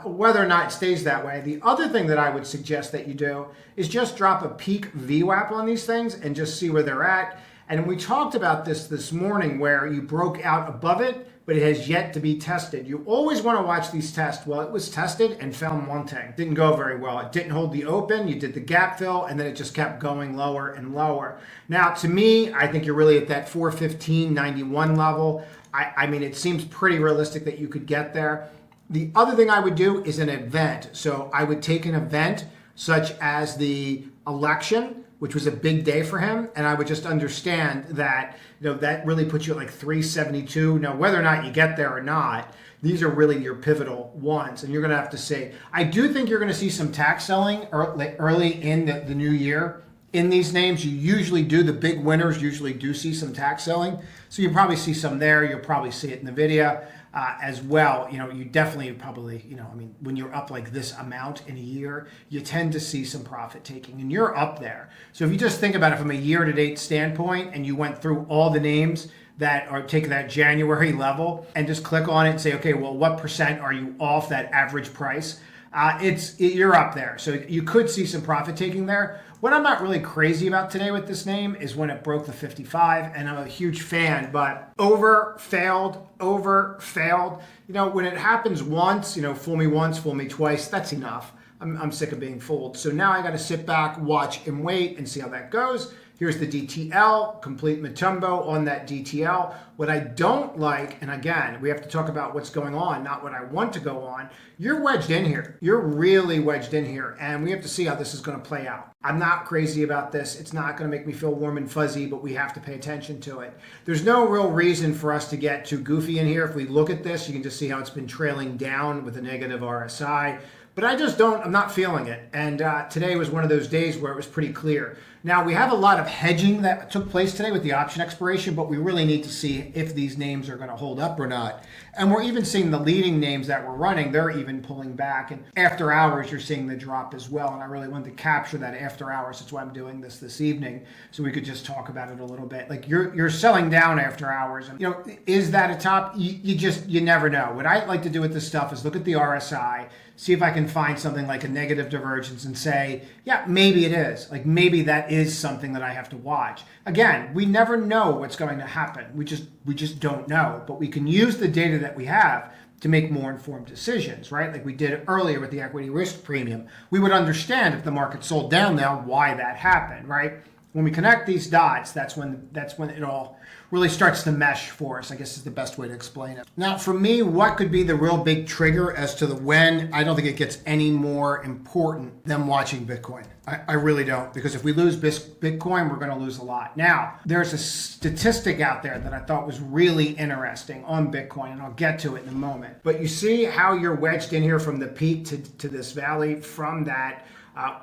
whether or not it stays that way. The other thing that I would suggest that you do is just drop a peak VWAP on these things and just see where they're at. And we talked about this morning where you broke out above it, but it has yet to be tested. You always want to watch these tests. Well, it was tested and found wanting. Didn't go very well. It didn't hold the open. You did the gap fill, and then it just kept going lower and lower. Now, to me, I think you're really at that 415.91 level. I mean, it seems pretty realistic that you could get there. The other thing I would do is an event. So I would take an event such as the election, which was a big day for him, and I would just understand that that really puts you at like 372. Now, whether or not you get there or not, these are really your pivotal ones, and you're going to have to see. I do think you're going to see some tax selling early in the new year. In these names, you usually do. The big winners usually do see some tax selling, so you'll probably see some there. You'll probably see it in the video as well. You definitely probably, when you're up like this amount in a year, you tend to see some profit taking, and you're up there. So if you just think about it from a year-to-date standpoint, and you went through all the names that are taking that January level, and just click on it and say, okay, well, what percent are you off that average price? You're up there. So you could see some profit taking there. What I'm not really crazy about today with this name is when it broke the 55, and I'm a huge fan, but over, failed. When it happens once, fool me once, fool me twice, that's enough. I'm sick of being fooled. So now I got to sit back, watch, and wait and see how that goes. Here's the DTL, complete Matumbo on that DTL. What I don't like, and again, we have to talk about what's going on, not what I want to go on. You're wedged in here. You're really wedged in here, and we have to see how this is going to play out. I'm not crazy about this. It's not going to make me feel warm and fuzzy, but we have to pay attention to it. There's no real reason for us to get too goofy in here. If we look at this, you can just see how it's been trailing down with a negative RSI. But I'm not feeling it. And today was one of those days where it was pretty clear. Now, we have a lot of hedging that took place today with the option expiration, but we really need to see if these names are going to hold up or not. And we're even seeing the leading names that were running, they're even pulling back. And after hours, you're seeing the drop as well. And I really wanted to capture that after hours. That's why I'm doing this evening, so we could just talk about it a little bit. Like you're selling down after hours. And, is that a top? You never know. What I like to do with this stuff is look at the RSI, see if I can find something like a negative divergence and say, yeah, maybe it is. Like maybe that is something that I have to watch. Again, we never know what's going to happen. We just don't know. But we can use the data that we have to make more informed decisions, right? Like we did earlier with the equity risk premium. We would understand if the market sold down now why that happened, right? When we connect these dots, that's when it all really starts to mesh for us, I guess is the best way to explain it. Now, for me, what could be the real big trigger as to the when? I don't think it gets any more important than watching Bitcoin. I really don't, because if we lose Bitcoin, we're going to lose a lot. Now, there's a statistic out there that I thought was really interesting on Bitcoin, and I'll get to it in a moment. But you see how you're wedged in here from the peak to this valley from that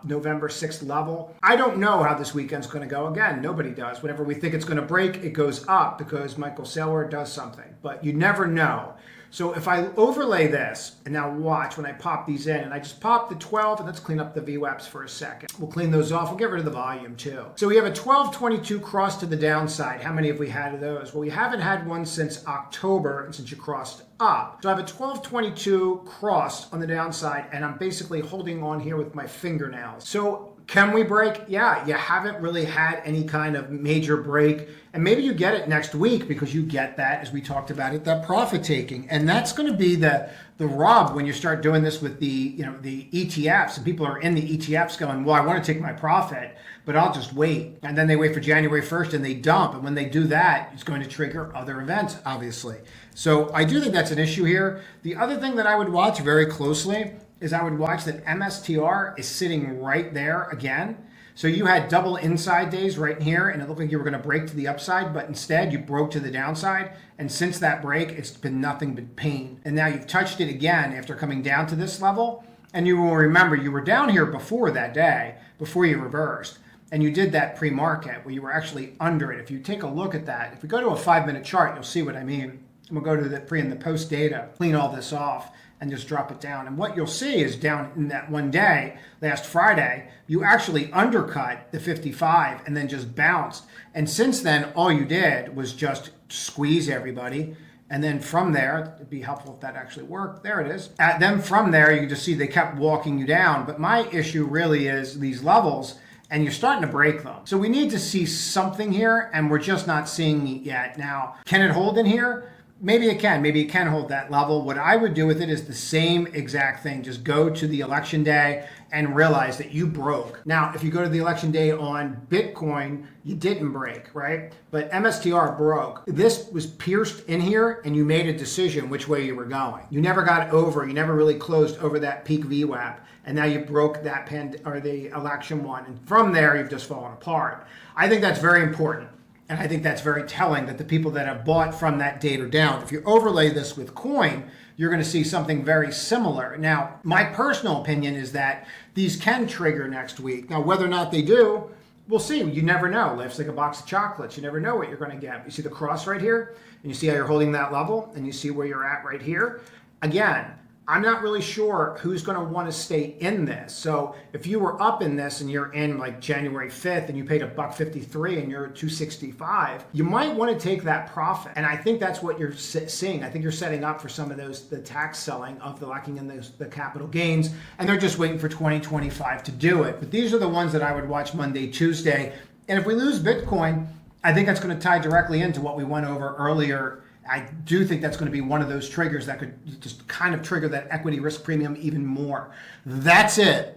November 6th level. I don't know how this weekend's going to go. Again, nobody does. Whenever we think it's going to break, it goes up because Michael Saylor does something. But you never know. So if I overlay this, and now watch when I pop these in, and I just pop the 12, and let's clean up the VWAPs for a second. We'll clean those off. We'll get rid of the volume too. So we have a 1222 cross to the downside. How many have we had of those? Well, we haven't had one since October, and since you crossed up. So I have a 1222 crossed on the downside, and I'm basically holding on here with my fingernails. So can we break? Yeah, you haven't really had any kind of major break. And maybe you get it next week because you get that, as we talked about it, that profit taking. And that's going to be the rub when you start doing this with the ETFs. And people are in the ETFs going, well, I want to take my profit, but I'll just wait. And then they wait for January 1st and they dump. And when they do that, it's going to trigger other events, obviously. So I do think that's an issue here. The other thing that I would watch very closely is I would watch that MSTR is sitting right there again. So you had double inside days right here, and it looked like you were going to break to the upside, but instead you broke to the downside. And since that break, it's been nothing but pain. And now you've touched it again after coming down to this level. And you will remember you were down here before that day, before you reversed. And you did that pre-market where you were actually under it. If you take a look at that, if we go to a 5-minute chart, you'll see what I mean. And we'll go to the pre and the post data, clean all this off, and just drop it down. And what you'll see is down in that one day, last Friday, you actually undercut the 55 and then just bounced. And since then, all you did was just squeeze everybody. And then from there, it'd be helpful if that actually worked. There it is. Then from there, you can just see they kept walking you down. But my issue really is these levels, and you're starting to break them. So we need to see something here, and we're just not seeing it yet. Now, can it hold in here? Maybe it can. Maybe it can hold that level. What I would do with it is the same exact thing. Just go to the election day and realize that you broke. Now, if you go to the election day on Bitcoin, you didn't break, right? But MSTR broke. This was pierced in here, and you made a decision which way you were going. You never got over. You never really closed over that peak VWAP, and now you broke that the election one. And from there, you've just fallen apart. I think that's very important. And I think that's very telling that the people that have bought from that date are down. If you overlay this with coin, you're going to see something very similar. Now, my personal opinion is that these can trigger next week. Now, whether or not they do, we'll see. You never know. Life's like a box of chocolates. You never know what you're going to get. You see the cross right here, and you see how you're holding that level, and you see where you're at right here. Again, I'm not really sure who's going to want to stay in this. So if you were up in this and you're in like January 5th and you paid $1.53 and you're at 265, you might want to take that profit. And I think that's what you're seeing. I think you're setting up for some of the tax selling of the locking in the capital gains, and they're just waiting for 2025 to do it. But these are the ones that I would watch Monday, Tuesday. And if we lose Bitcoin, I think that's going to tie directly into what we went over earlier. I do think that's going to be one of those triggers that could just kind of trigger that equity risk premium even more. That's it.